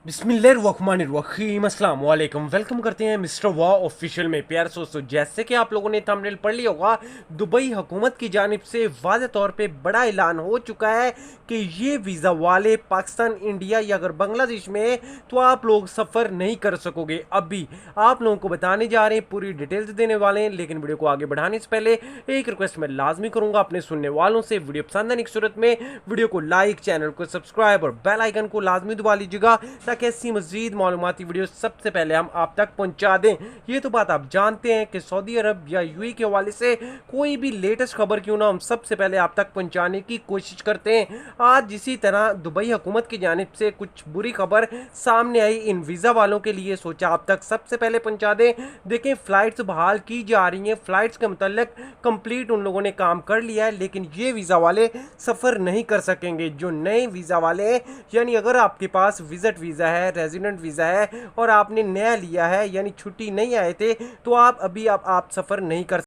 बिस्मिल्लाहिर्रहमानिर्रहीम अस्सलाम वालेकुम। वेलकम करते हैं मिस्टर वाह ऑफिशियल में। प्यार दोस्तों, जैसे कि आप लोगों ने थंबनेल पढ़ लिया होगा, दुबई हुकूमत की जानिब से वाज़ेह तौर पे बड़ा ऐलान हो चुका है कि ये वीज़ा वाले पाकिस्तान, इंडिया या अगर बांग्लादेश में है तो आप लोग सफ़र नहीं कर सकोगे। अभी आप लोगों को बताने जा रहे हैं, पूरी डिटेल्स देने वाले हैं। लेकिन वीडियो को आगे बढ़ाने से पहले एक रिक्वेस्ट मैं लाजमी करूँगा अपने सुनने वालों से, वीडियो पसंद आने की सूरत में वीडियो को लाइक, चैनल को सब्सक्राइब और बेल आइकन को लाजमी दबा लीजिएगा ताकि ऐसी मजीद मालूमाती वीडियो सबसे पहले हम आप तक पहुंचा दें। ये तो बात आप जानते हैं कि सऊदी अरब या यूएई के हवाले से कोई भी लेटेस्ट खबर क्यों ना हम सबसे पहले आप तक पहुंचाने की कोशिश करते हैं। आज इसी तरह दुबई हुकूमत की जानिब से कुछ बुरी खबर सामने आई इन वीज़ा वालों के लिए, सोचा आप तक सबसे पहले पहुंचा दें। देखें, फ्लाइट्स बहाल की जा रही हैं, फ्लाइट्स के मतलब कंप्लीट उन लोगों ने काम कर लिया है, लेकिन ये वीज़ा वाले सफ़र नहीं कर सकेंगे। जो नए वीज़ा वाले हैं, यानी अगर आपके पास विजिट वीज़ा है, रेजिडेंट वीज़ा है और आपने नया लिया है, यानी छुट्टी नहीं आए थे, तो आप अभी आप सफ़र नहीं कर